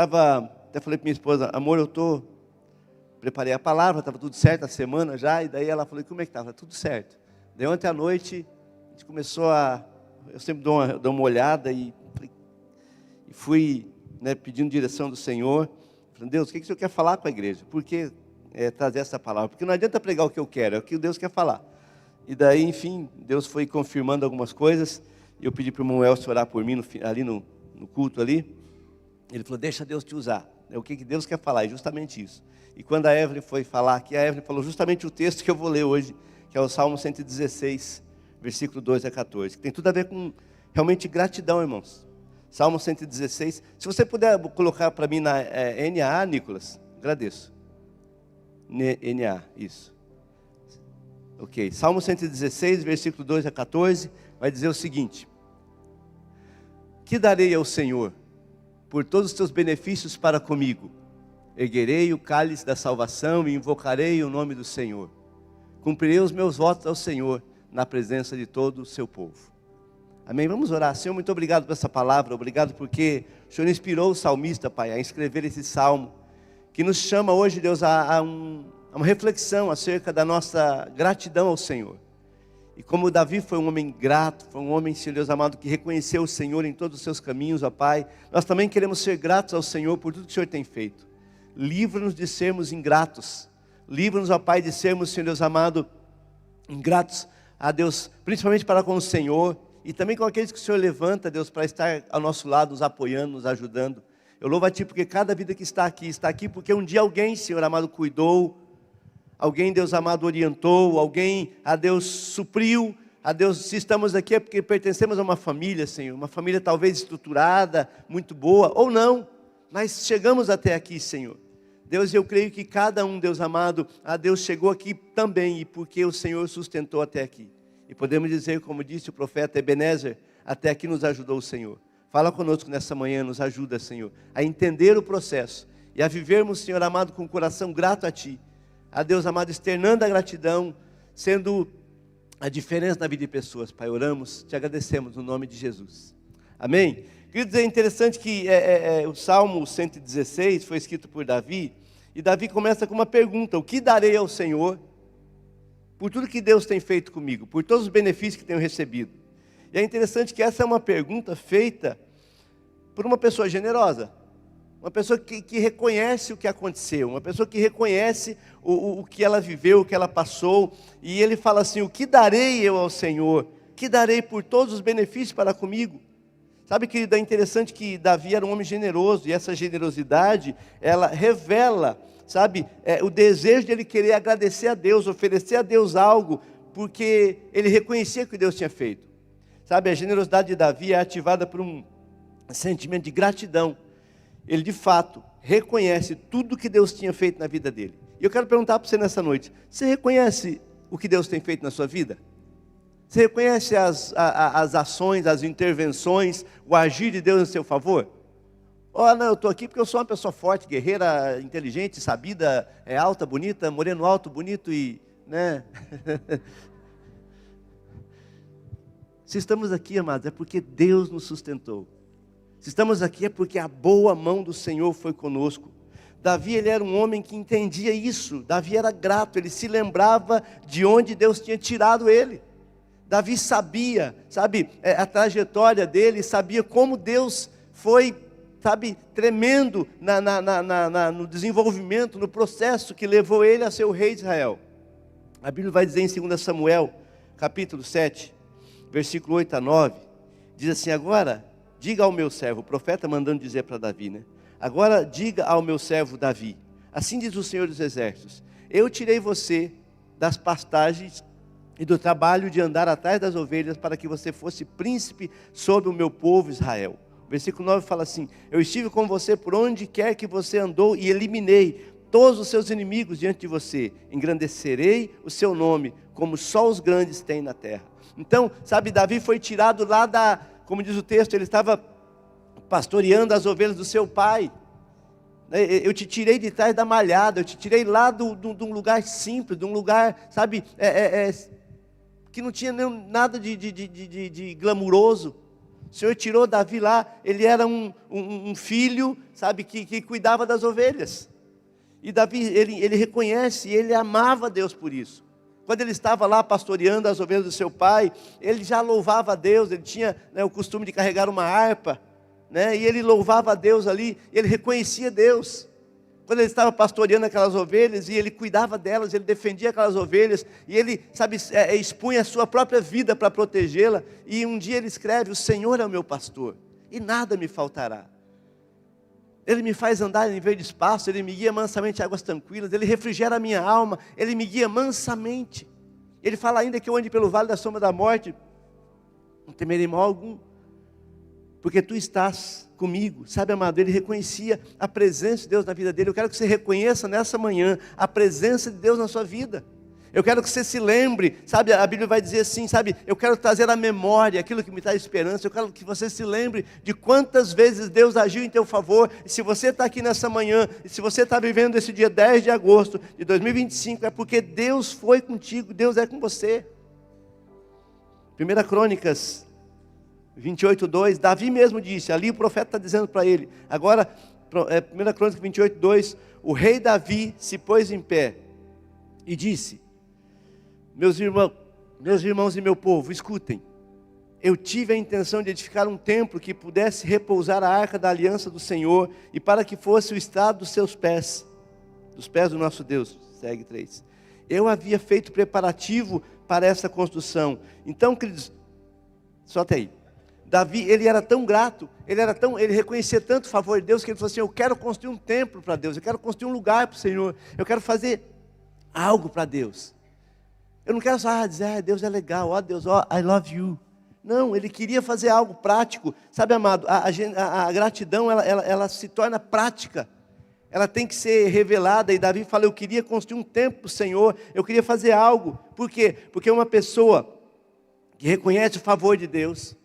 Até falei para minha esposa, amor, preparei a palavra, estava tudo certo a semana já, e daí ela falou, como é que estava? Tudo certo. Daí ontem à noite, a gente começou eu sempre dou uma olhada e fui, pedindo direção do Senhor. Falei, Deus, o que o Senhor quer falar com a igreja? Por que trazer essa palavra? Porque não adianta pregar o que eu quero, é o que Deus quer falar. E daí, enfim, Deus foi confirmando algumas coisas, e eu pedi para o irmão Elcio orar por mim, ali no culto ali. Ele falou, deixa Deus te usar. O que Deus quer falar, é justamente isso. E quando a Evelyn foi falar aqui, a Evelyn falou justamente o texto que eu vou ler hoje, que é o Salmo 116, versículo 2 a 14, que tem tudo a ver com realmente gratidão, irmãos. Salmo 116, se você puder colocar para mim na NA, Nicolas, agradeço. NA, isso. Ok, Salmo 116, versículo 2 a 14, vai dizer o seguinte: que darei ao Senhor por todos os teus benefícios para comigo? Erguerei o cálice da salvação e invocarei o nome do Senhor. Cumprirei os meus votos ao Senhor na presença de todo o seu povo. Amém? Vamos orar. Senhor, muito obrigado por essa palavra. Obrigado porque o Senhor inspirou o salmista, Pai, a escrever esse salmo, que nos chama hoje, Deus, a uma reflexão acerca da nossa gratidão ao Senhor. E como Davi foi um homem grato, foi um homem, Senhor Deus amado, que reconheceu o Senhor em todos os seus caminhos, ó Pai, nós também queremos ser gratos ao Senhor por tudo que o Senhor tem feito. Livra-nos de sermos ingratos. Livra-nos, ó Pai, de sermos, Senhor Deus amado, ingratos a Deus, principalmente para com o Senhor, e também com aqueles que o Senhor levanta, Deus, para estar ao nosso lado, nos apoiando, nos ajudando. Eu louvo a Ti porque cada vida que está aqui porque um dia alguém, Senhor amado, cuidou, alguém, Deus amado, orientou, alguém, a Deus, supriu. A Deus, se estamos aqui é porque pertencemos a uma família, Senhor, uma família talvez estruturada, muito boa, ou não, mas chegamos até aqui, Senhor. Deus, eu creio que cada um, Deus amado, a Deus chegou aqui também, e porque o Senhor sustentou até aqui. E podemos dizer, como disse o profeta Ebenezer, até aqui nos ajudou o Senhor. Fala conosco nessa manhã, nos ajuda, Senhor, a entender o processo e a vivermos, Senhor amado, com o coração grato a Ti. A Deus amado, externando a gratidão, sendo a diferença na vida de pessoas. Pai, oramos, Te agradecemos no nome de Jesus. Amém? Queridos, é interessante que o Salmo 116 foi escrito por Davi, e Davi começa com uma pergunta: o que darei ao Senhor por tudo que Deus tem feito comigo, por todos os benefícios que tenho recebido? E é interessante que essa é uma pergunta feita por uma pessoa generosa, uma pessoa que reconhece o que aconteceu, uma pessoa que reconhece o que ela viveu, o que ela passou, e ele fala assim: o que darei eu ao Senhor? Que darei por todos os benefícios para comigo? Sabe, querido, é interessante que Davi era um homem generoso, e essa generosidade, ela revela, sabe, o desejo de ele querer agradecer a Deus, oferecer a Deus algo, porque ele reconhecia o que Deus tinha feito. Sabe, a generosidade de Davi é ativada por um sentimento de gratidão. Ele de fato reconhece tudo que Deus tinha feito na vida dele. E eu quero perguntar para você nessa noite: você reconhece o que Deus tem feito na sua vida? Você reconhece as ações, as intervenções, o agir de Deus em seu favor? Não, eu estou aqui porque eu sou uma pessoa forte, guerreira, inteligente, sabida, alta, bonita, moreno alto, bonito e, né? Se estamos aqui, amados, é porque Deus nos sustentou. Se estamos aqui é porque a boa mão do Senhor foi conosco. Davi, ele era um homem que entendia isso. Davi era grato, ele se lembrava de onde Deus tinha tirado ele. Davi sabia, sabe, a trajetória dele, sabia como Deus foi, sabe, tremendo no desenvolvimento, no processo que levou ele a ser o rei de Israel. A Bíblia vai dizer em 2 Samuel, capítulo 7, versículo 8 a 9, diz assim: agora diga ao meu servo, o profeta mandando dizer para Davi, né? Agora diga ao meu servo Davi, assim diz o Senhor dos Exércitos: eu tirei você das pastagens e do trabalho de andar atrás das ovelhas, para que você fosse príncipe sobre o meu povo Israel. O versículo 9 fala assim: eu estive com você por onde quer que você andou, e eliminei todos os seus inimigos diante de você. Engrandecerei o seu nome, como só os grandes têm na terra. Então, sabe, Davi foi tirado lá como diz o texto, ele estava pastoreando as ovelhas do seu pai. Eu te tirei de trás da malhada, eu te tirei lá de um lugar simples, de um lugar, sabe, que não tinha nada de glamuroso. O Senhor tirou Davi lá, ele era um filho, sabe, que cuidava das ovelhas. E Davi, ele reconhece, ele amava Deus por isso. Quando ele estava lá pastoreando as ovelhas do seu pai, ele já louvava a Deus, ele tinha, né, o costume de carregar uma harpa, né, e ele louvava a Deus ali, ele reconhecia Deus. Quando ele estava pastoreando aquelas ovelhas, e ele cuidava delas, ele defendia aquelas ovelhas, e ele, sabe, expunha a sua própria vida para protegê-la, e um dia ele escreve: o Senhor é o meu pastor, e nada me faltará. Ele me faz andar em verdes pastos, Ele me guia mansamente a águas tranquilas, Ele refrigera a minha alma, Ele me guia mansamente. Ele fala ainda que eu ande pelo vale da sombra da morte, não temerei mal algum, porque Tu estás comigo. Sabe, amado, ele reconhecia a presença de Deus na vida dele. Eu quero que você reconheça nessa manhã a presença de Deus na sua vida. Eu quero que você se lembre, sabe, a Bíblia vai dizer assim, sabe, eu quero trazer à memória aquilo que me traz esperança. Eu quero que você se lembre de quantas vezes Deus agiu em teu favor. E se você está aqui nessa manhã, e se você está vivendo esse dia 10 de agosto de 2025, é porque Deus foi contigo, Deus é com você. 1 Crônicas 28:2, Davi mesmo disse, ali o profeta está dizendo para ele. Agora, 1 Crônicas 28:2, o rei Davi se pôs em pé e disse: meus irmãos e meu povo, escutem. Eu tive a intenção de edificar um templo que pudesse repousar a arca da aliança do Senhor, e para que fosse o estado dos seus pés, dos pés do nosso Deus. Segue 3. Eu havia feito preparativo para essa construção. Então, queridos, só até aí. Davi, ele era tão grato, ele reconhecia tanto o favor de Deus, que ele falou assim: eu quero construir um templo para Deus, eu quero construir um lugar para o Senhor, eu quero fazer algo para Deus. Eu não quero só dizer, Deus é legal, Deus, I love you. Não, ele queria fazer algo prático. Sabe, amado, a gratidão, ela se torna prática. Ela tem que ser revelada. E Davi fala: eu queria construir um templo para o Senhor, eu queria fazer algo. Por quê? Porque uma pessoa que reconhece o favor de Deus,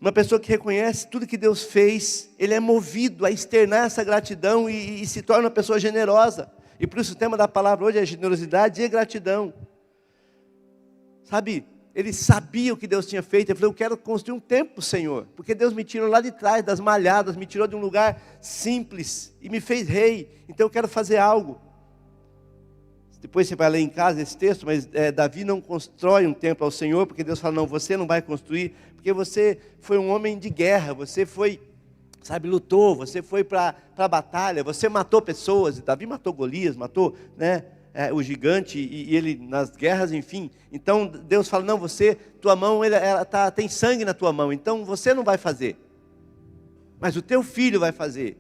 uma pessoa que reconhece tudo que Deus fez, ele é movido a externar essa gratidão e se torna uma pessoa generosa. E por isso o tema da palavra hoje é generosidade e gratidão. Sabe, ele sabia o que Deus tinha feito. Ele falou: eu quero construir um templo para o Senhor, porque Deus me tirou lá de trás das malhadas, me tirou de um lugar simples e me fez rei. Então eu quero fazer algo. Depois você vai ler em casa esse texto, mas Davi não constrói um templo ao Senhor, porque Deus fala: não, você não vai construir, porque você foi um homem de guerra, você foi, sabe, lutou, você foi para a batalha, você matou pessoas. E Davi matou Golias, matou, né, o gigante, e ele nas guerras, enfim. Então Deus fala: não, tua mão, tem sangue na tua mão, então você não vai fazer, mas o teu filho vai fazer.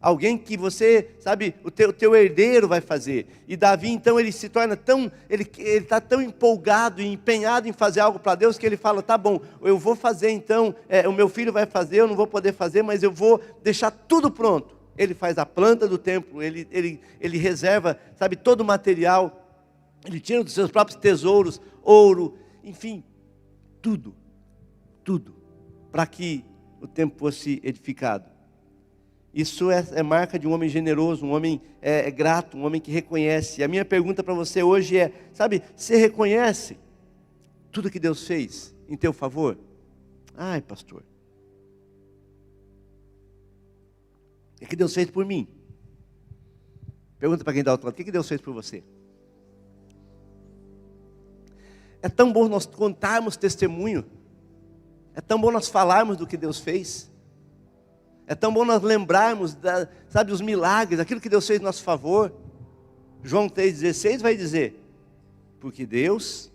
Alguém que você, sabe, o teu herdeiro vai fazer. E Davi, então, ele se torna tão, ele está tão empolgado e empenhado em fazer algo para Deus, que ele fala: tá bom, eu vou fazer então, o meu filho vai fazer, eu não vou poder fazer, mas eu vou deixar tudo pronto. Ele faz a planta do templo, ele reserva, sabe, todo o material, ele tira dos seus próprios tesouros, ouro, enfim, tudo, para que o templo fosse edificado. Isso é marca de um homem generoso, um homem grato, um homem que reconhece. E a minha pergunta para você hoje é: sabe, você reconhece tudo que Deus fez em teu favor? Ai, pastor, o que Deus fez por mim? Pergunta para quem está ao outro lado: o que Deus fez por você? É tão bom nós contarmos testemunho, é tão bom nós falarmos do que Deus fez. É tão bom nós lembrarmos, sabe, os milagres, aquilo que Deus fez em nosso favor. João 3,16 vai dizer: porque Deus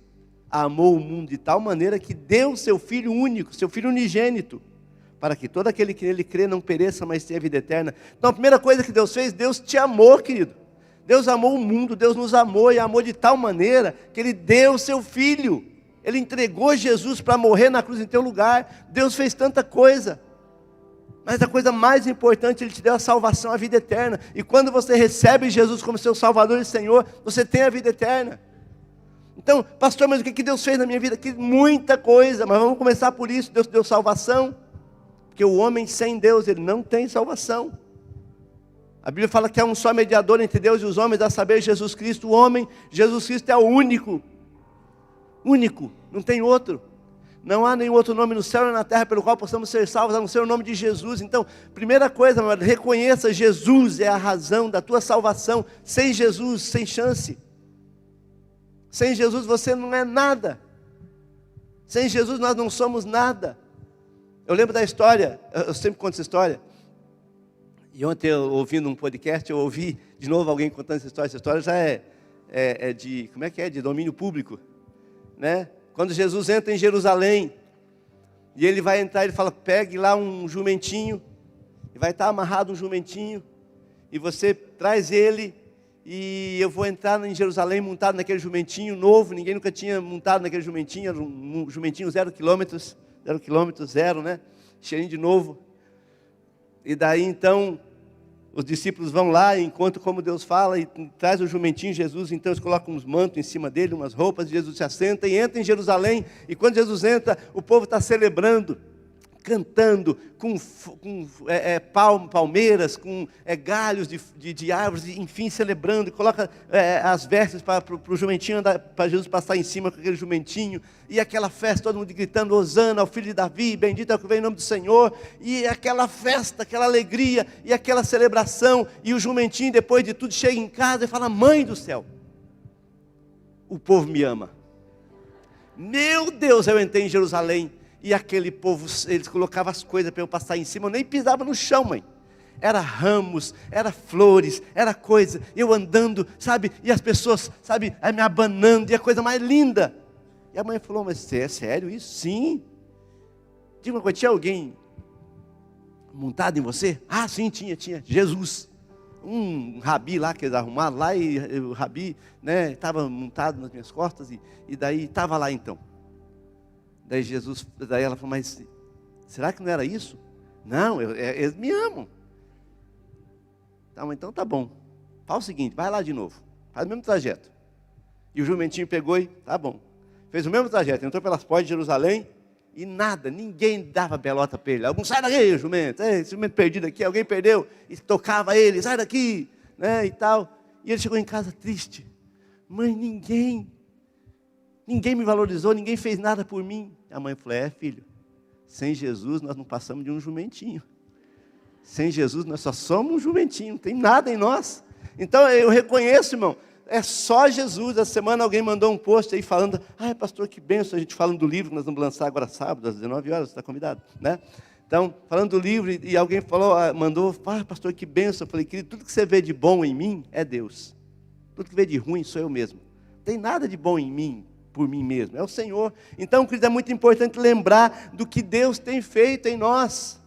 amou o mundo de tal maneira que deu seu Filho único, seu Filho unigênito, para que todo aquele que nele crê não pereça, mas tenha vida eterna. Então a primeira coisa que Deus fez, Deus te amou, querido. Deus amou o mundo, Deus nos amou, e amou de tal maneira que Ele deu o seu Filho. Ele entregou Jesus para morrer na cruz em teu lugar. Deus fez tanta coisa. Mas a coisa mais importante, Ele te deu a salvação, a vida eterna. E quando você recebe Jesus como seu Salvador e Senhor, você tem a vida eterna. Então, pastor, mas o que Deus fez na minha vida? Muita coisa, mas vamos começar por isso. Deus deu salvação, porque o homem sem Deus, ele não tem salvação. A Bíblia fala que há um só mediador entre Deus e os homens, a saber, Jesus Cristo. O homem, Jesus Cristo é o único, não tem outro. Não há nenhum outro nome no céu e na terra pelo qual possamos ser salvos, a não ser o nome de Jesus. Então, primeira coisa, meu amado, reconheça: Jesus é a razão da tua salvação. Sem Jesus, sem chance. Sem Jesus você não é nada. Sem Jesus nós não somos nada. Eu lembro da história, eu sempre conto essa história. E ontem, ouvindo um podcast, eu ouvi de novo alguém contando essa história. Essa história já é de, como é que é? De domínio público, né? Quando Jesus entra em Jerusalém, e ele vai entrar, ele fala: pegue lá um jumentinho, e vai estar amarrado um jumentinho, e você traz ele, e eu vou entrar em Jerusalém montado naquele jumentinho novo. Ninguém nunca tinha montado naquele jumentinho, era um jumentinho 0 quilômetros, né? Cheirinho de novo. E daí então, os discípulos vão lá e encontram como Deus fala, e traz o jumentinho. Jesus, então eles colocam uns mantos em cima dele, umas roupas, e Jesus se assenta e entra em Jerusalém. E quando Jesus entra, o povo está celebrando, cantando, com palmeiras, com galhos de árvores, enfim, celebrando, e coloca as vestes para o jumentinho, para Jesus passar em cima com aquele jumentinho, e aquela festa, todo mundo gritando: Hosana ao filho de Davi, bendito é o que vem em nome do Senhor, e aquela festa, aquela alegria, e aquela celebração, e o jumentinho, depois de tudo, chega em casa e fala: mãe do céu, o povo me ama. Meu Deus, eu entrei em Jerusalém, e aquele povo, eles colocavam as coisas para eu passar em cima, eu nem pisava no chão, mãe. Era ramos, era flores, era coisa, eu andando, sabe, e as pessoas, sabe, me abanando, e a coisa mais linda. E a mãe falou: mas é sério isso? Sim. Diga uma coisa, tinha alguém montado em você? Ah, sim, tinha, Jesus. Um rabi lá que eles arrumaram lá, e o rabi, né, estava montado nas minhas costas, e daí estava lá então. Daí ela falou: mas será que não era isso? Não, eles me amam. Então tá bom. Faz o seguinte, vai lá de novo. Faz o mesmo trajeto. E o jumentinho pegou e, tá bom. Fez o mesmo trajeto, entrou pelas portas de Jerusalém, e nada, ninguém dava pelota para ele. Algum: sai daqui, jumento. Esse jumento perdido aqui, alguém perdeu. E tocava ele: sai daqui, né, e tal. E ele chegou em casa triste. Mãe, ninguém me valorizou, ninguém fez nada por mim. A mãe falou: filho, sem Jesus nós não passamos de um jumentinho. Sem Jesus nós só somos um jumentinho, não tem nada em nós. Então eu reconheço, irmão, é só Jesus. Essa semana alguém mandou um post aí falando: ai, pastor, que bênção, a gente falando do livro que nós vamos lançar agora sábado, às 19 horas, você está convidado, né? Então, falando do livro, e alguém falou, mandou: ah, pastor, que bênção. Eu falei: querido, tudo que você vê de bom em mim é Deus. Tudo que vê de ruim sou eu mesmo. Não tem nada de bom em mim, por mim mesmo, é o Senhor. Então, querido, é muito importante lembrar do que Deus tem feito em nós.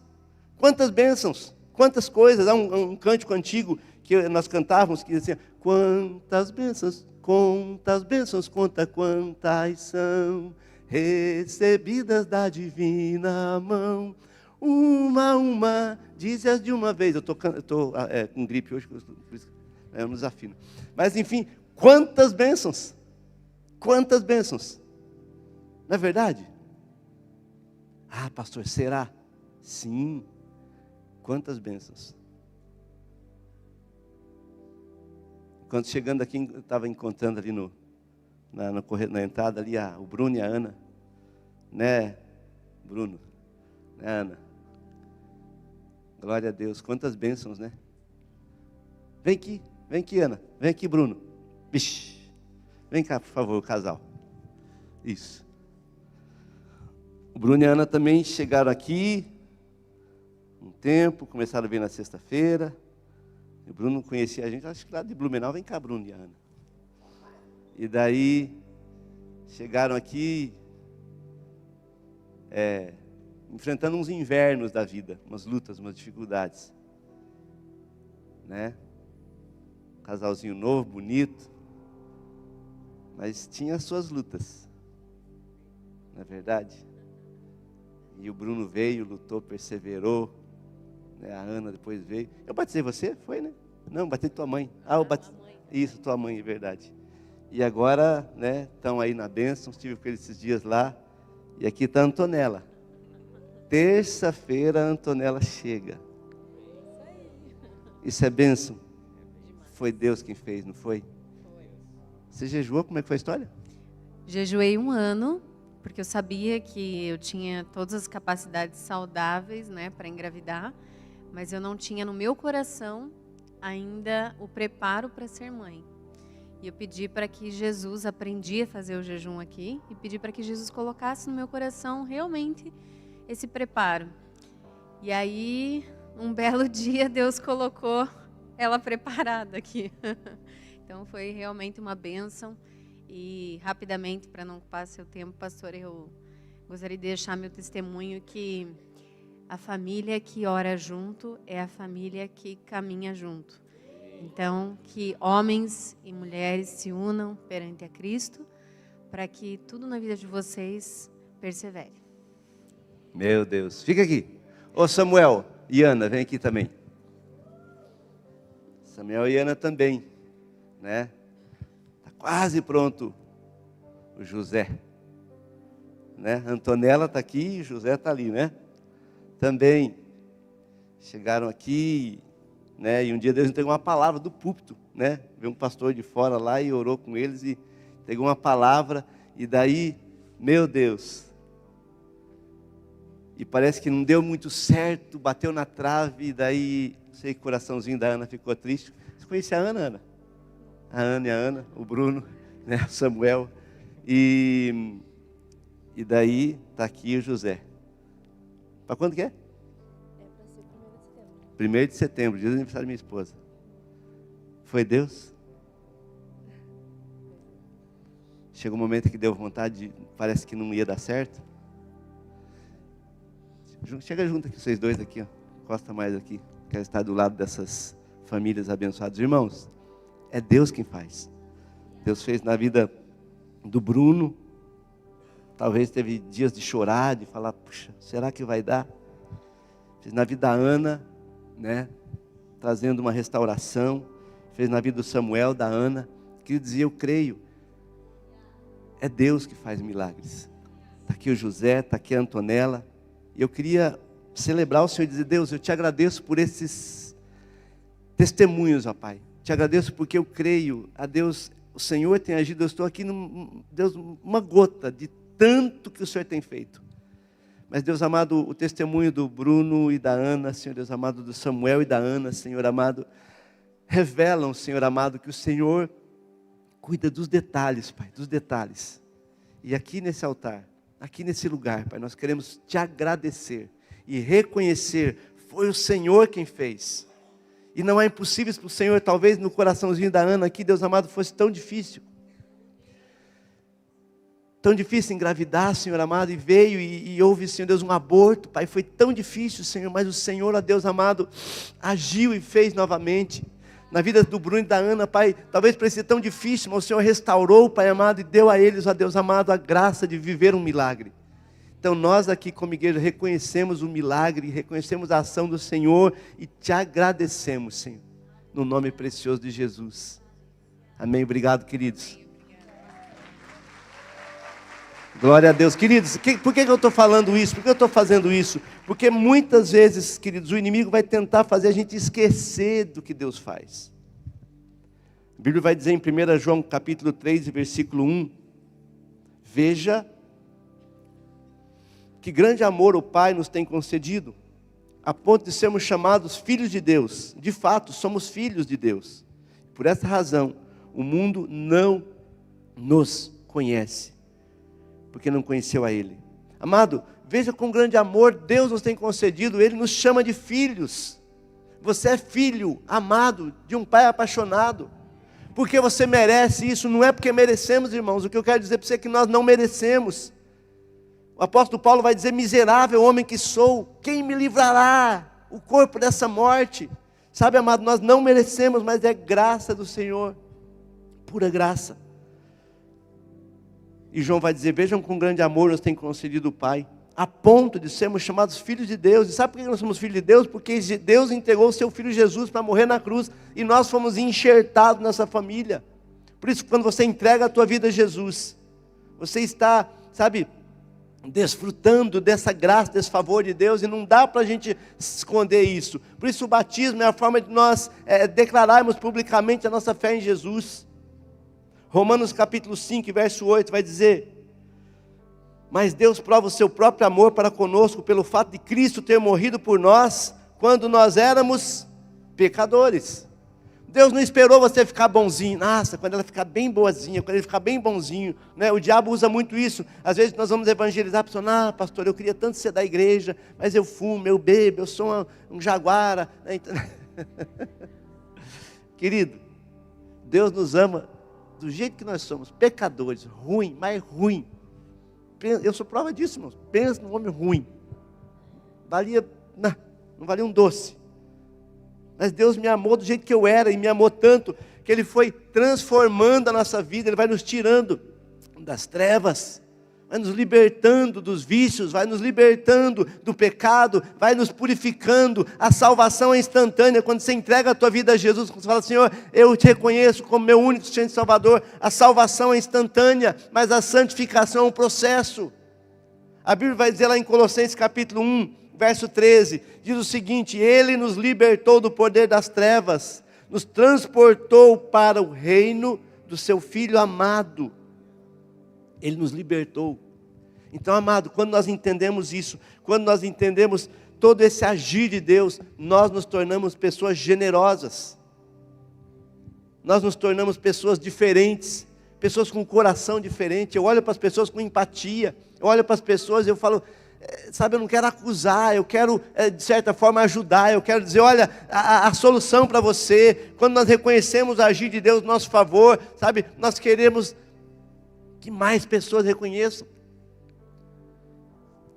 Quantas bênçãos, quantas coisas. Há um cântico antigo que nós cantávamos, que dizia: quantas bênçãos, conta quantas são, recebidas da divina mão. Uma, dize-as de uma vez. Eu estou com gripe hoje, eu não desafino. Mas enfim, quantas bênçãos. Quantas bênçãos. Não é verdade? Ah, pastor, será? Sim. Quantas bênçãos. Quando chegando aqui, eu estava encontrando ali na entrada ali o Bruno e a Ana. Né, Bruno? Né, Ana? Glória a Deus. Quantas bênçãos, né? Vem aqui, Ana. Vem aqui, Bruno. Vixe. Vem cá, por favor, o casal. Isso. O Bruno e a Ana também chegaram aqui um tempo, começaram a vir na sexta-feira. O Bruno conhecia a gente, acho que lá de Blumenau. Vem cá, Bruno e a Ana. E daí, chegaram aqui, enfrentando uns invernos da vida, umas lutas, umas dificuldades. Né? Um casalzinho novo, bonito. Mas tinha as suas lutas, não é verdade? E o Bruno veio, lutou, perseverou, né? A Ana depois veio. Eu batizei você? Foi, né? Não, batei tua mãe. Ah, eu batizei. Isso, tua mãe, é verdade. E agora, né, estão aí na bênção, estive com eles esses dias lá, e aqui está a Antonella. Terça-feira a Antonella chega. Isso é bênção? Foi Deus quem fez, não foi? Você jejuou? Como é que foi a história? Jejuei 1 ano, porque eu sabia que eu tinha todas as capacidades saudáveis, né, para engravidar, mas eu não tinha no meu coração ainda o preparo para ser mãe. E eu pedi para que Jesus, aprendi a fazer o jejum aqui, e pedi para que Jesus colocasse no meu coração realmente esse preparo. E aí, um belo dia, Deus colocou ela preparada aqui. Então, foi realmente uma bênção. E, rapidamente, para não ocupar seu tempo, pastor, eu gostaria de deixar meu testemunho que a família que ora junto é a família que caminha junto. Então, que homens e mulheres se unam perante a Cristo, para que tudo na vida de vocês persevere. Meu Deus, fica aqui. Ô Samuel e Ana, vem aqui também. Samuel e Ana também, né? Está quase pronto o José, né? Antonella está aqui e José está ali, né? Também chegaram aqui, né? E um dia Deus entregou uma palavra do púlpito, né? Veio um pastor de fora lá e orou com eles e entregou uma palavra. E daí, meu Deus, e parece que não deu muito certo, bateu na trave, e daí, sei que o coraçãozinho da Ana ficou triste. Você conhece a Ana, Ana? A Ana e a Ana, o Bruno, né? O Samuel. E daí, está aqui o José. Para quando que é? Para ser 1º de setembro. 1º de setembro, dia do aniversário da minha esposa. Foi Deus? Chegou um momento que deu vontade, parece que não ia dar certo. Chega junto aqui, vocês dois aqui, ó. Encosta mais aqui. Quero estar do lado dessas famílias abençoadas. Irmãos, é Deus quem faz. Deus fez na vida do Bruno. Talvez teve dias de chorar, de falar, puxa, será que vai dar? Fez na vida da Ana, né? Trazendo uma restauração. Fez na vida do Samuel, da Ana. Queria dizer, eu creio. É Deus que faz milagres. Está aqui o José, está aqui a Antonella. Eu queria celebrar o Senhor e dizer, Deus, eu te agradeço por esses testemunhos, ó Pai. Te agradeço porque eu creio, a Deus, o Senhor tem agido, eu estou aqui, Deus, uma gota de tanto que o Senhor tem feito. Mas, Deus amado, o testemunho do Bruno e da Ana, Senhor Deus amado, do Samuel e da Ana, Senhor amado, revelam, Senhor amado, que o Senhor cuida dos detalhes, Pai, dos detalhes. E aqui nesse altar, aqui nesse lugar, Pai, nós queremos te agradecer e reconhecer, foi o Senhor quem fez. E não é impossível para o Senhor, talvez no coraçãozinho da Ana aqui, Deus amado, fosse tão difícil. Tão difícil engravidar, Senhor amado, e veio e houve, Senhor Deus, um aborto, Pai, foi tão difícil, Senhor, mas o Senhor, ó Deus amado, agiu e fez novamente. Na vida do Bruno e da Ana, Pai, talvez parecia tão difícil, mas o Senhor restaurou, Pai amado, e deu a eles, ó Deus amado, a graça de viver um milagre. Então nós aqui como igreja reconhecemos o milagre, reconhecemos a ação do Senhor e te agradecemos, Senhor, no nome precioso de Jesus. Amém, obrigado, queridos. Glória a Deus. Queridos, por que eu estou falando isso? Por que eu estou fazendo isso? Porque muitas vezes, queridos, o inimigo vai tentar fazer a gente esquecer do que Deus faz. A Bíblia vai dizer em 1 João capítulo 3, versículo 1, veja que grande amor o Pai nos tem concedido, a ponto de sermos chamados filhos de Deus. De fato, somos filhos de Deus. Por essa razão, o mundo não nos conhece, porque não conheceu a Ele. Amado, veja com grande amor Deus nos tem concedido, Ele nos chama de filhos. Você é filho amado de um Pai apaixonado, porque você merece isso, não é porque merecemos, irmãos. O que eu quero dizer para você é que nós não merecemos. O apóstolo Paulo vai dizer, miserável homem que sou, quem me livrará o corpo dessa morte? Sabe, amado, nós não merecemos, mas é graça do Senhor, pura graça. E João vai dizer, vejam com grande amor nos tem concedido o Pai, a ponto de sermos chamados filhos de Deus. E sabe por que nós somos filhos de Deus? Porque Deus entregou o seu Filho Jesus para morrer na cruz, e nós fomos enxertados nessa família. Por isso, quando você entrega a tua vida a Jesus, você está, sabe, desfrutando dessa graça, desse favor de Deus, e não dá para a gente esconder isso. Por isso o batismo é a forma de nós declararmos publicamente a nossa fé em Jesus. Romanos capítulo 5, verso 8 vai dizer, Mas Deus prova o seu próprio amor para conosco pelo fato de Cristo ter morrido por nós quando nós éramos pecadores. Deus não esperou você ficar bonzinho. Nossa, quando ela ficar bem boazinha, quando ele ficar bem bonzinho, né? O diabo usa muito isso. Às vezes nós vamos evangelizar a pessoa, pastor, eu queria tanto ser da igreja, mas eu fumo, eu bebo, eu sou um jaguara. Querido, Deus nos ama do jeito que nós somos, pecadores, ruim, mas ruim. Eu sou prova disso, irmãos. Pensa num homem ruim. Não valia um doce. Mas Deus me amou do jeito que eu era, e me amou tanto, que Ele foi transformando a nossa vida. Ele vai nos tirando das trevas, vai nos libertando dos vícios, vai nos libertando do pecado, vai nos purificando. A salvação é instantânea. Quando você entrega a tua vida a Jesus, quando você fala, Senhor, eu te reconheço como meu único suficiente Salvador, a salvação é instantânea, mas a santificação é um processo. A Bíblia vai dizer lá em Colossenses capítulo 1, verso 13, diz o seguinte: Ele nos libertou do poder das trevas, nos transportou para o reino do seu Filho amado. Ele nos libertou. Então, amado, quando nós entendemos isso, quando nós entendemos todo esse agir de Deus, nós nos tornamos pessoas generosas. Nós nos tornamos pessoas diferentes, pessoas com um coração diferente. Eu olho para as pessoas com empatia, eu olho para as pessoas e eu falo, sabe, eu não quero acusar, eu quero, de certa forma, ajudar, eu quero dizer, olha, a solução para você. Quando nós reconhecemos o agir de Deus no nosso favor, sabe, nós queremos que mais pessoas reconheçam,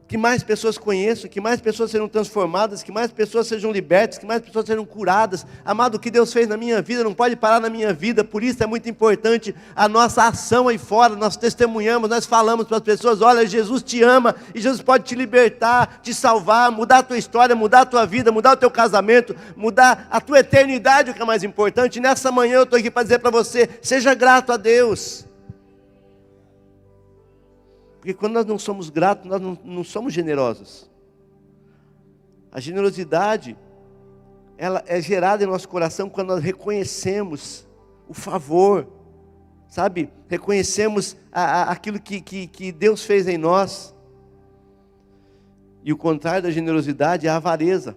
que mais pessoas conheçam, que mais pessoas sejam transformadas, que mais pessoas sejam libertas, que mais pessoas sejam curadas. Amado, o que Deus fez na minha vida não pode parar na minha vida. Por isso é muito importante a nossa ação aí fora. Nós testemunhamos, nós falamos para as pessoas, olha, Jesus te ama, e Jesus pode te libertar, te salvar, mudar a tua história, mudar a tua vida, mudar o teu casamento, mudar a tua eternidade, o que é mais importante. E nessa manhã eu estou aqui para dizer para você, seja grato a Deus. Porque quando nós não somos gratos, nós não somos generosos. A generosidade, ela é gerada em nosso coração quando nós reconhecemos o favor, sabe? Reconhecemos aquilo que Deus fez em nós. E o contrário da generosidade é a avareza.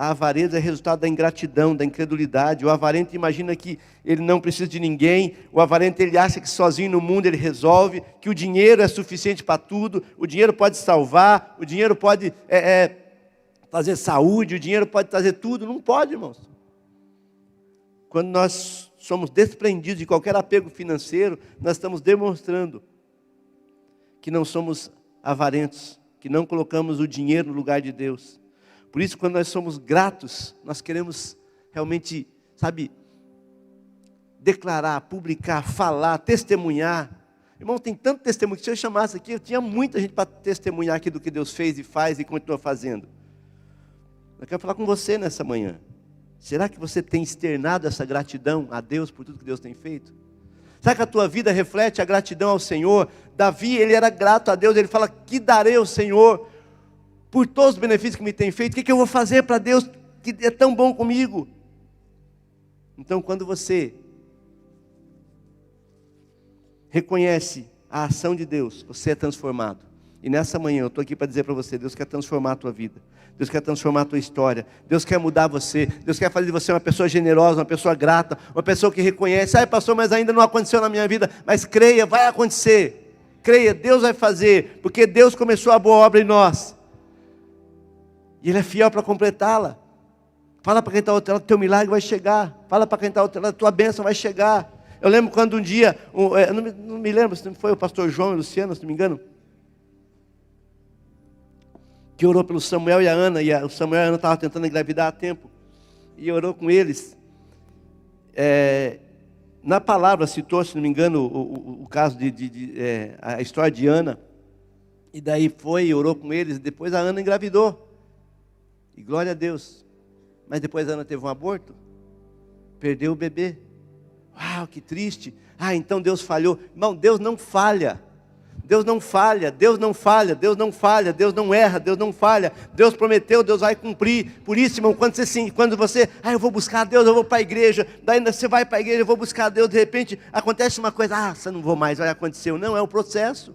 A avareza é resultado da ingratidão, da incredulidade. O avarento imagina que ele não precisa de ninguém. O avarento, ele acha que sozinho no mundo ele resolve, que o dinheiro é suficiente para tudo. O dinheiro pode salvar, o dinheiro pode trazer saúde, o dinheiro pode trazer tudo. Não pode, irmãos. Quando nós somos desprendidos de qualquer apego financeiro, nós estamos demonstrando que não somos avarentos, que não colocamos o dinheiro no lugar de Deus. Por isso, quando nós somos gratos, nós queremos realmente, sabe, declarar, publicar, falar, testemunhar. Irmão, tem tanto testemunho que se eu chamasse aqui, eu tinha muita gente para testemunhar aqui do que Deus fez e faz e continua fazendo. Eu quero falar com você nessa manhã. Será que você tem externado essa gratidão a Deus por tudo que Deus tem feito? Será que a tua vida reflete a gratidão ao Senhor? Davi, ele era grato a Deus, ele fala, que darei ao Senhor por todos os benefícios que me tem feito? O que eu vou fazer para Deus que é tão bom comigo? Então, quando você reconhece a ação de Deus, você é transformado. E nessa manhã eu estou aqui para dizer para você, Deus quer transformar a tua vida. Deus quer transformar a tua história. Deus quer mudar você. Deus quer fazer de você uma pessoa generosa, uma pessoa grata, uma pessoa que reconhece, pastor, mas ainda não aconteceu na minha vida. Mas creia, vai acontecer. Creia, Deus vai fazer, porque Deus começou a boa obra em nós. E Ele é fiel para completá-la. Fala para quem está ao teu lado, teu milagre vai chegar. Fala para quem está ao teu lado, tua bênção vai chegar. Eu lembro quando um dia, não me lembro se foi o pastor João e Luciano, se não me engano, que orou pelo Samuel e a Ana, e o Samuel e a Ana estavam tentando engravidar há tempo, e orou com eles. Na palavra citou, se não me engano, o caso a história de Ana, e daí foi e orou com eles, e depois a Ana engravidou. E glória a Deus. Mas depois a Ana teve um aborto. Perdeu o bebê. Uau, que triste. Então Deus falhou. Irmão, Deus não falha. Deus não falha, Deus não falha, Deus não falha, Deus não erra, Deus não falha. Deus prometeu, Deus vai cumprir. Por isso, irmão, quando você, eu vou buscar Deus, eu vou para a igreja. Daí você vai para a igreja, eu vou buscar Deus. De repente, acontece uma coisa, você não vou mais, vai acontecer. Não, é o processo.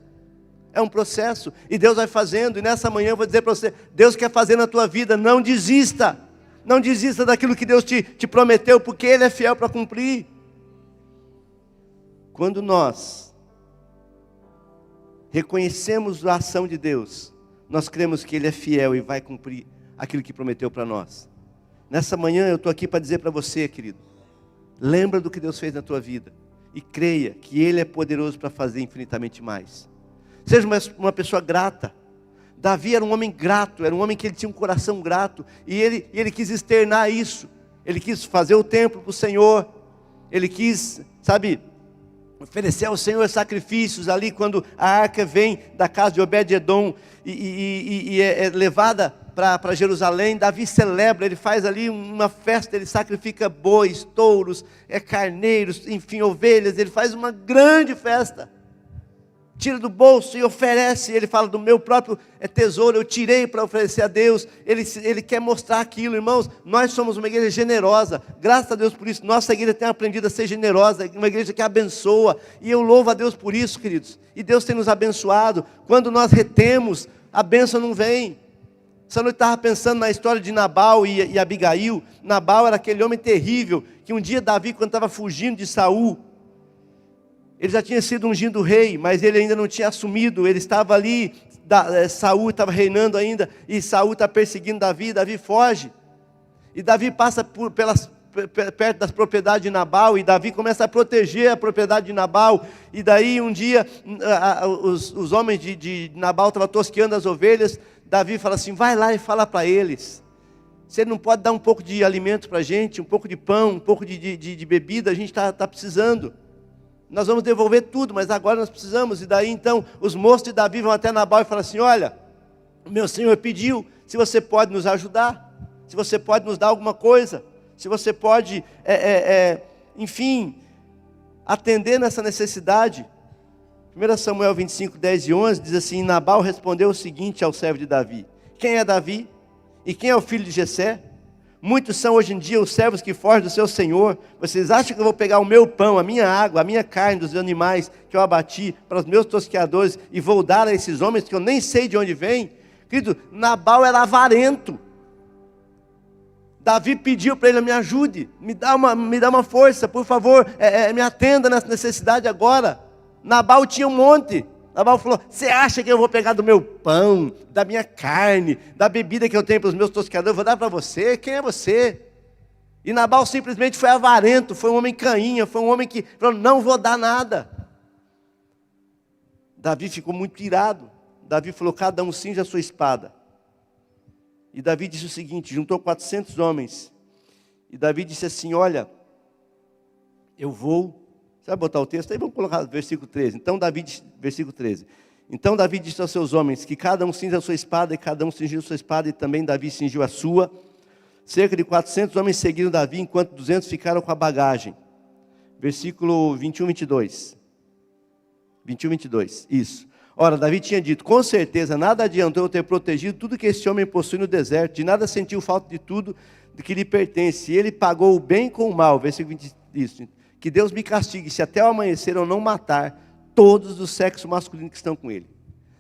É um processo. E Deus vai fazendo. E nessa manhã eu vou dizer para você, Deus quer fazer na tua vida. Não desista. Não desista daquilo que Deus te prometeu, porque Ele é fiel para cumprir. Quando nós reconhecemos a ação de Deus, nós cremos que Ele é fiel e vai cumprir aquilo que prometeu para nós. Nessa manhã eu estou aqui para dizer para você, querido, lembra do que Deus fez na tua vida e creia que Ele é poderoso para fazer infinitamente mais. Seja uma pessoa grata. Davi era um homem grato, era um homem que ele tinha um coração grato, e ele quis externar isso. Ele quis fazer o templo para o Senhor, ele quis, oferecer ao Senhor sacrifícios ali, quando a arca vem da casa de Obed-edom e é levada para Jerusalém. Davi celebra, ele faz ali uma festa, ele sacrifica bois, touros, carneiros, enfim, ovelhas, ele faz uma grande festa. Tira do bolso e oferece. Ele fala, do meu próprio tesouro eu tirei para oferecer a Deus. Ele quer mostrar aquilo, irmãos. Nós somos uma igreja generosa, graças a Deus por isso. Nossa igreja tem aprendido a ser generosa, uma igreja que abençoa, e eu louvo a Deus por isso, queridos. E Deus tem nos abençoado. Quando nós retemos, a bênção não vem. Essa noite eu estava pensando na história de Nabal e Abigail. Nabal era aquele homem terrível, que um dia Davi, quando estava fugindo de Saul, ele já tinha sido ungido rei, mas ele ainda não tinha assumido. Ele estava ali, Saul estava reinando ainda, e Saul está perseguindo Davi. Davi foge, e Davi passa perto das propriedades de Nabal, e Davi começa a proteger a propriedade de Nabal. E daí um dia, os homens de Nabal estavam tosqueando as ovelhas. Davi fala assim, vai lá e fala para eles, se ele não pode dar um pouco de alimento para a gente, um pouco de pão, um pouco de bebida, a gente está precisando. Nós vamos devolver tudo, mas agora nós precisamos. E daí então, os moços de Davi vão até Nabal e falam assim, olha, o meu senhor pediu, se você pode nos ajudar, se você pode nos dar alguma coisa, se você pode, enfim, atender nessa necessidade. 1 Samuel 25, 10 e 11, diz assim, Nabal respondeu o seguinte ao servo de Davi, quem é Davi? E quem é o filho de Jessé? Muitos são hoje em dia os servos que fogem do seu senhor. Vocês acham que eu vou pegar o meu pão, a minha água, a minha carne dos animais que eu abati para os meus tosqueadores e vou dar a esses homens que eu nem sei de onde vêm? Querido, Nabal era avarento. Davi pediu para ele, me ajude, me dá uma força, por favor, me atenda nessa necessidade agora. Nabal tinha um monte. Nabal falou, você acha que eu vou pegar do meu pão, da minha carne, da bebida que eu tenho para os meus tosqueadores, vou dar para você? Quem é você? E Nabal simplesmente foi avarento, foi um homem cainha, foi um homem que falou, não vou dar nada. Davi ficou muito irado. Davi falou, cada um cinja a sua espada. E Davi disse o seguinte, juntou 400 homens. E Davi disse assim, olha, eu vou... Você vai botar o texto aí? Vamos colocar versículo 13. Versículo 13. Então Davi disse aos seus homens, que cada um cinja a sua espada, e cada um cingiu a sua espada, e também Davi cingiu a sua. Cerca de 400 homens seguiram Davi, enquanto 200 ficaram com a bagagem. Versículo 21, 22. 21, 22, isso. Ora, Davi tinha dito, com certeza nada adiantou eu ter protegido tudo que esse homem possui no deserto, de nada sentiu falta de tudo que lhe pertence. E ele pagou o bem com o mal. Versículo 20, isso. Que Deus me castigue, se até o amanhecer eu não matar todos do sexo masculino que estão com ele.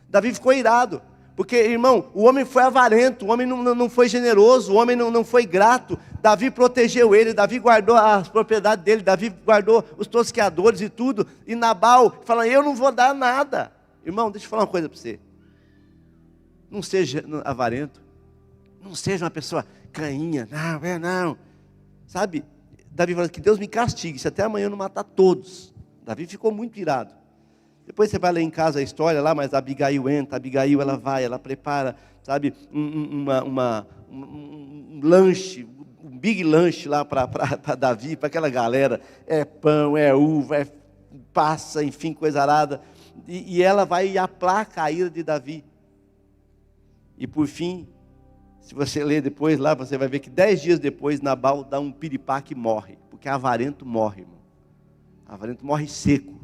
Davi ficou irado, porque, irmão, o homem foi avarento, o homem não foi generoso, o homem não foi grato. Davi protegeu ele, Davi guardou as propriedades dele, Davi guardou os tosqueadores e tudo. E Nabal fala, eu não vou dar nada. Irmão, deixa eu falar uma coisa para você. Não seja avarento, não seja uma pessoa cainha, não. Sabe? Davi falou, que Deus me castigue, se até amanhã eu não matar todos. Davi ficou muito irado. Depois você vai ler em casa a história lá, mas a Abigail entra, ela vai, ela prepara, sabe, um lanche, um big lanche lá para Davi, para aquela galera. É pão, é uva, é passa, enfim, coisa arada. E ela vai e aplaca a ira de Davi. E por fim, se você ler depois lá, você vai ver que 10 dias depois, Nabal dá um piripaque e morre. Porque avarento morre, irmão. Avarento morre seco.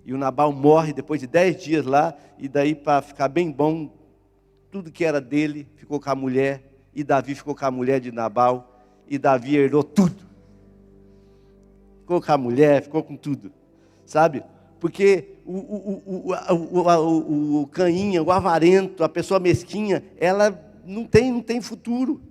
E o Nabal morre depois de 10 dias lá. E daí, para ficar bem bom, tudo que era dele ficou com a mulher. E Davi ficou com a mulher de Nabal. E Davi herdou tudo. Ficou com a mulher, ficou com tudo. Sabe? Porque o cainha, o avarento, a pessoa mesquinha, ela não tem futuro.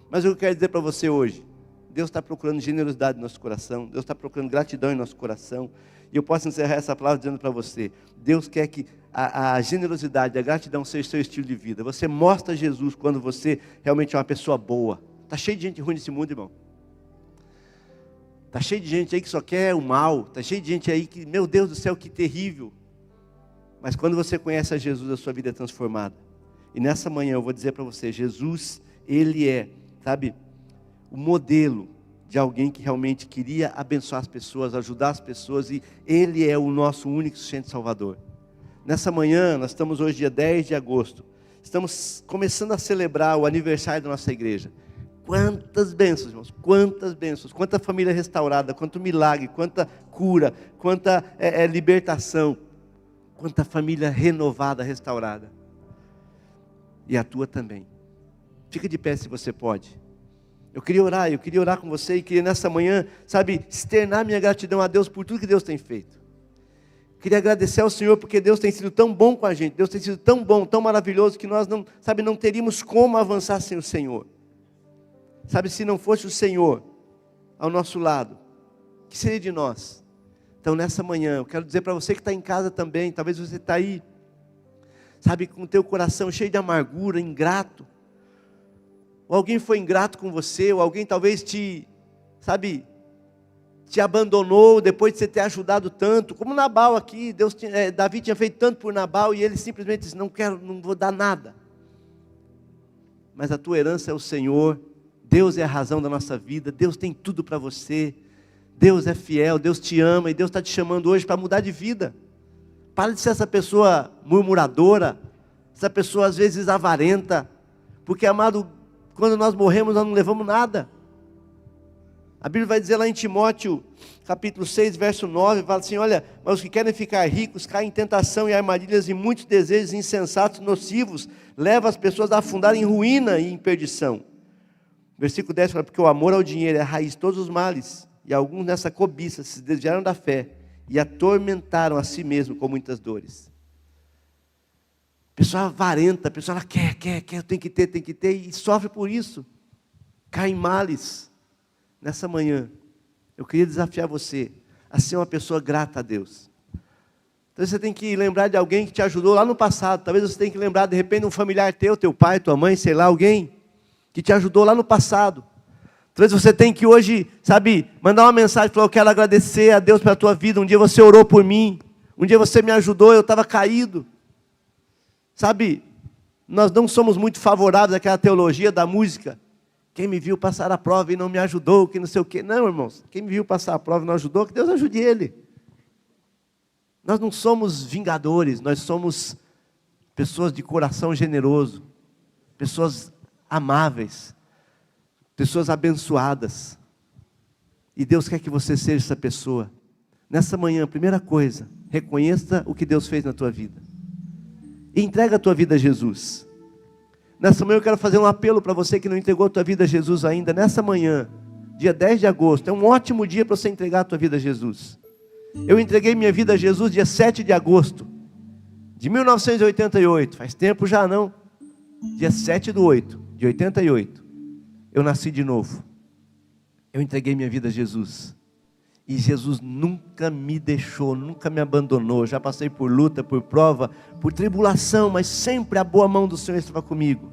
Mas eu quero dizer para você hoje, Deus está procurando generosidade no nosso coração, Deus está procurando gratidão em nosso coração. E eu posso encerrar essa palavra dizendo para você, Deus quer que a generosidade, a gratidão seja seu estilo de vida. Você mostra Jesus quando você realmente é uma pessoa boa. Está cheio de gente ruim nesse mundo, irmão. Está cheio de gente aí que só quer o mal. Está cheio de gente aí que, meu Deus do céu, que terrível. Mas quando você conhece a Jesus, a sua vida é transformada. E nessa manhã eu vou dizer para você, Jesus, Ele é, sabe, o modelo de alguém que realmente queria abençoar as pessoas, ajudar as pessoas. E Ele é o nosso único e suficiente Salvador. Nessa manhã, nós estamos hoje dia 10 de agosto. Estamos começando a celebrar o aniversário da nossa igreja. Quantas bênçãos, irmãos, quantas bênçãos, quanta família restaurada, quanto milagre, quanta cura, quanta libertação, quanta família renovada, restaurada. E a tua também. Fica de pé se você pode. Eu queria orar com você e queria nessa manhã, sabe, externar minha gratidão a Deus por tudo que Deus tem feito. Queria agradecer ao Senhor porque Deus tem sido tão bom com a gente, Deus tem sido tão bom, tão maravilhoso que nós não teríamos como avançar sem o Senhor. Sabe, se não fosse o Senhor ao nosso lado, o que seria de nós? Então nessa manhã, eu quero dizer para você que está em casa também, talvez você está aí, sabe, com o teu coração cheio de amargura, ingrato. Ou alguém foi ingrato com você, ou alguém talvez te abandonou depois de você ter ajudado tanto. Como Nabal aqui, Davi tinha feito tanto por Nabal e ele simplesmente disse, não vou dar nada. Mas a tua herança é o Senhor. Deus é a razão da nossa vida, Deus tem tudo para você, Deus é fiel, Deus te ama e Deus está te chamando hoje para mudar de vida. Para de ser essa pessoa murmuradora, essa pessoa às vezes avarenta, porque amado, quando nós morremos nós não levamos nada. A Bíblia vai dizer lá em Timóteo, capítulo 6, verso 9, fala assim, olha, mas os que querem ficar ricos caem em tentação e armadilhas e muitos desejos insensatos, nocivos, levam as pessoas a afundar em ruína e em perdição. Versículo 10 fala, porque o amor ao dinheiro é a raiz de todos os males, e alguns nessa cobiça se desviaram da fé, e atormentaram a si mesmos com muitas dores. A pessoa avarenta, a pessoa ela quer, tem que ter, e sofre por isso, cai em males. Nessa manhã, eu queria desafiar você a ser uma pessoa grata a Deus. Então você tem que lembrar de alguém que te ajudou lá no passado, talvez você tenha que lembrar de repente de um familiar teu pai, tua mãe, sei lá, alguém que te ajudou lá no passado. Talvez você tenha que hoje, mandar uma mensagem, falar, eu quero agradecer a Deus pela tua vida, um dia você orou por mim, um dia você me ajudou, eu estava caído. Nós não somos muito favoráveis àquela teologia da música, quem me viu passar a prova e não me ajudou, que não sei o quê. Não, irmãos, quem me viu passar a prova e não ajudou, que Deus ajude ele. Nós não somos vingadores, nós somos pessoas de coração generoso, pessoas amáveis, pessoas abençoadas. E Deus quer que você seja essa pessoa. Nessa manhã, primeira coisa, reconheça o que Deus fez na tua vida. E entrega a tua vida a Jesus. Nessa manhã eu quero fazer um apelo para você que não entregou a tua vida a Jesus ainda. Nessa manhã, dia 10 de agosto, é um ótimo dia para você entregar a tua vida a Jesus. Eu entreguei minha vida a Jesus dia 7 de agosto de 1988. Faz tempo já não. Dia 7/8 de 88. Eu nasci de novo. Eu entreguei minha vida a Jesus. E Jesus nunca me deixou, nunca me abandonou. Já passei por luta, por prova, por tribulação, mas sempre a boa mão do Senhor estava comigo.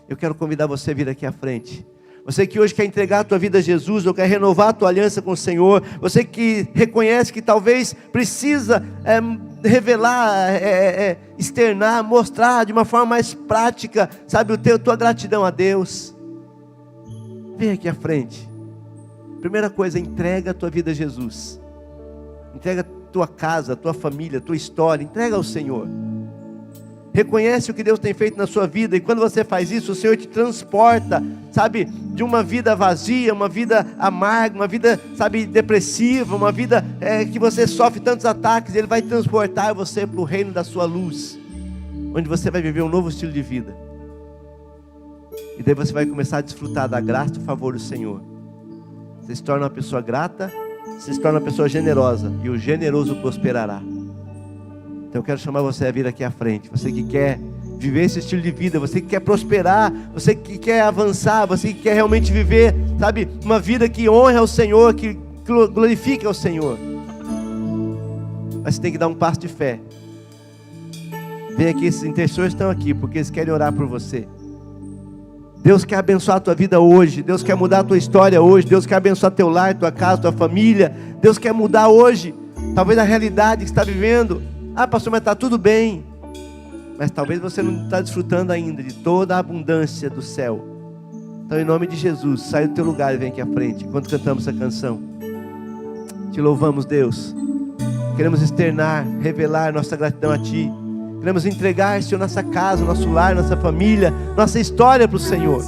Eu quero convidar você a vir aqui à frente. Você que hoje quer entregar a tua vida a Jesus, ou quer renovar a tua aliança com o Senhor. Você que reconhece que talvez precisa revelar, externar, mostrar de uma forma mais prática, a tua gratidão a Deus. Vem aqui à frente. Primeira coisa, entrega a tua vida a Jesus. Entrega a tua casa, a tua família, a tua história. Entrega ao Senhor. Reconhece o que Deus tem feito na sua vida. E quando você faz isso, o Senhor te transporta, de uma vida vazia, uma vida amarga, uma vida, depressiva, uma vida que você sofre tantos ataques. Ele vai transportar você para o reino da sua luz, onde você vai viver um novo estilo de vida. E daí você vai começar a desfrutar da graça e do favor do Senhor. Você se torna uma pessoa grata você se torna uma pessoa generosa, e o generoso prosperará. Então eu quero chamar você a vir aqui à frente. Você que quer viver esse estilo de vida, você que quer prosperar, você que quer avançar, você que quer realmente viver, sabe, uma vida que honra ao Senhor, que glorifica ao Senhor. Mas você tem que dar um passo de fé. Vem aqui, esses intercessores estão aqui, porque eles querem orar por você. Deus quer abençoar a tua vida hoje. Deus quer mudar a tua história hoje. Deus quer abençoar teu lar, tua casa, tua família. Deus quer mudar hoje, talvez a realidade que você está vivendo. Ah, pastor, mas está tudo bem. Mas talvez você não está desfrutando ainda de toda a abundância do céu. Então, em nome de Jesus, sai do teu lugar e vem aqui à frente, enquanto cantamos essa canção. Te louvamos, Deus. Queremos externar, revelar nossa gratidão a Ti. Queremos entregar, Senhor, nossa casa, nosso lar, nossa família, nossa história para o Senhor.